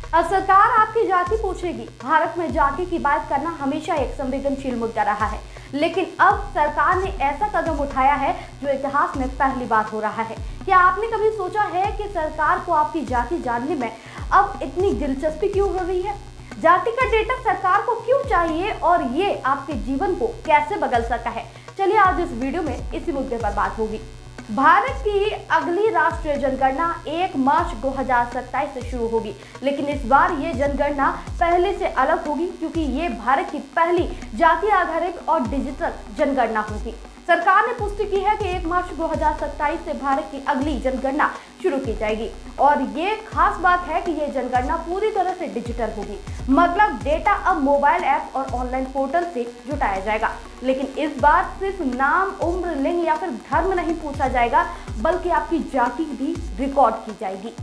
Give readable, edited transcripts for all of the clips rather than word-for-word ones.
अब सरकार आपकी जाति पूछेगी। भारत में जाति की बात करना हमेशा एक संवेदनशील मुद्दा रहा है, लेकिन अब सरकार ने ऐसा कदम उठाया है जो इतिहास में पहली बार हो रहा है। क्या आपने कभी सोचा है कि सरकार को आपकी जाति जानने में अब इतनी दिलचस्पी क्यों हो रही है? जाति का डेटा सरकार को क्यों चाहिए और ये आपके जीवन को कैसे बदल सकता है? चलिए आज इस वीडियो में इसी मुद्दे पर बात होगी। भारत की अगली राष्ट्रीय जनगणना 1 मार्च 2027 से शुरू होगी, लेकिन इस बार ये जनगणना पहले से अलग होगी क्योंकि ये भारत की पहली जाति आधारित और डिजिटल जनगणना होगी। सरकार ने पुष्टि की है कि 1 मार्च 2027 से भारत की अगली जनगणना शुरू की जाएगी और ये खास बात है कि ये जनगणना पूरी तरह से डिजिटल होगी। मतलब डेटा अब मोबाइल ऐप और ऑनलाइन पोर्टल से जुटाया जाएगा। लेकिन इस बार सिर्फ नाम, उम्र, लिंग या फिर धर्म नहीं पूछा जाएगा, बल्कि आपकी जाति भी रिकॉर्ड की जाएगी।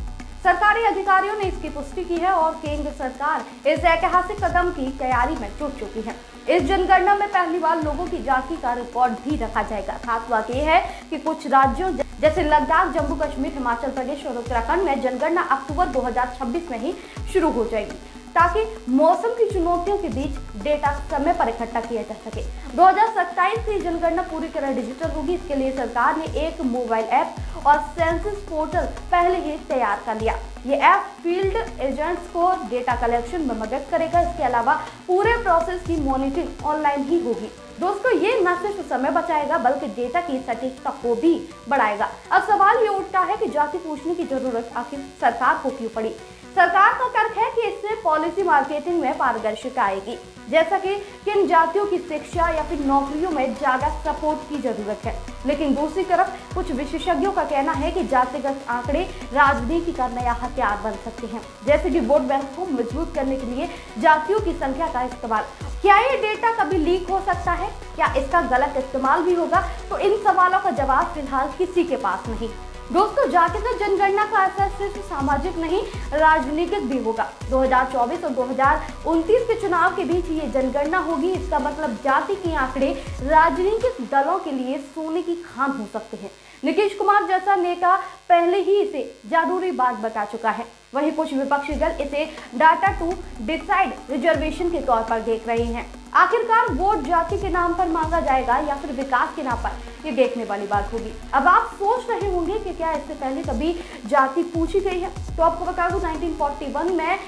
सरकारी अधिकारियों ने इसकी पुष्टि की है और केंद्र सरकार इस ऐतिहासिक कदम की तैयारी में जुट चुकी है। इस जनगणना में पहली बार लोगों की जाति का रिकॉर्ड भी रखा जाएगा। खास बात यह है कि कुछ राज्यों जैसे लद्दाख, जम्मू कश्मीर, हिमाचल प्रदेश और उत्तराखंड में जनगणना अक्टूबर 2026 में ही शुरू हो जाएगी, ताकि मौसम की चुनौतियों के बीच डेटा समय पर इकट्ठा किया जा सके। 2027 की जनगणना पूरी तरह डिजिटल होगी। इसके लिए सरकार ने एक मोबाइल ऐप और सेंसस पोर्टल पहले ही तैयार कर लिया। ये ऐप फील्ड एजेंट्स को डेटा कलेक्शन में मदद करेगा। इसके अलावा पूरे प्रोसेस की मॉनिटरिंग ऑनलाइन ही होगी। दोस्तों, ये न सिर्फ समय बचाएगा बल्कि डेटा की सटीकता को भी बढ़ाएगा। अब सवाल ये उठता है कि जाति पूछने की जरूरत आखिर सरकार को क्यों पड़ी? सरकार का तर्क है कि इससे पॉलिसी मार्केटिंग में पारदर्शिता आएगी, जैसा कि किन जातियों की शिक्षा या फिर नौकरियों में ज्यादा सपोर्ट की जरूरत है। लेकिन दूसरी तरफ कुछ विशेषज्ञों का कहना है कि जातिगत आंकड़े राजनीति का नया हथियार बन सकते हैं, जैसे कि वोट बैंक को मजबूत करने के लिए जातियों की संख्या का इस्तेमाल। क्या ये डेटा कभी लीक हो सकता है? क्या इसका गलत इस्तेमाल भी होगा? तो इन सवालों का जवाब फिलहाल किसी के पास नहीं। दोस्तों, जातिगत जनगणना का असर सिर्फ सामाजिक नहीं, राजनीतिक भी होगा। 2024 और 2029 के चुनाव के बीच ये जनगणना होगी। इसका मतलब जाति के आंकड़े राजनीतिक दलों के लिए सोने की खान हो सकते हैं। नीतीश कुमार जैसा नेता पहले ही इसे जरूरी बात बता चुका है। वहीं कुछ विपक्षी दल इसे डाटा टू डिसाइड रिजर्वेशन के तौर पर देख रहे हैं। आखिरकार वोट जाति के नाम पर मांगा जाएगा या फिर विकास के नाम पर, ये देखने वाली बात होगी। अब आप सोच रहे होंगे कि क्या इससे पहले कभी जाति पूछी गई है? तो आपको बता दूं, 1941 में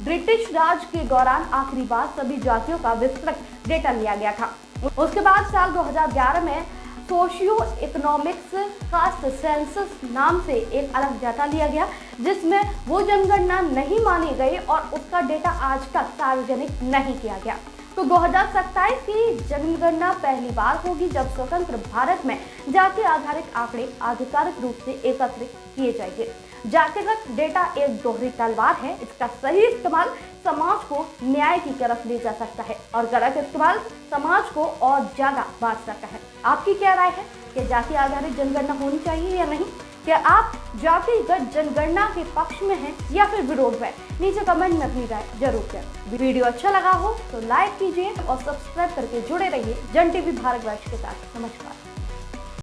ब्रिटिश राज के दौरान आखिरी बार सभी जातियों का विस्तृत डेटा लिया गया था। उसके बाद साल 2011 में सोशियो इकोनॉमिक्स कास्ट सेंसस नाम से एक अलग डाटा लिया गया, जिसमें वो जनगणना नहीं मानी गई और उसका डेटा आज तक सार्वजनिक नहीं किया गया। तो 2027 की जनगणना पहली बार होगी जब स्वतंत्र भारत में जाति आधारित आंकड़े आधिकारिक रूप से एकत्रित किए जाएंगे। जातिगत डेटा एक दोहरी तलवार है। इसका सही इस्तेमाल समाज को न्याय की तरफ ले जा सकता है और गलत इस्तेमाल समाज को और ज्यादा बांट सकता है। आपकी क्या राय है? क्या जाति आधारित जनगणना होनी चाहिए या नहीं? क्या आप जातिगत जनगणना के पक्ष में हैं या फिर विरोध में? नीचे कमेंट में अपनी राय जरूर करें। वीडियो अच्छा लगा हो तो लाइक कीजिए और सब्सक्राइब करके जुड़े रहिए जन टीवी भारतवर्ष के साथ। नमस्कार।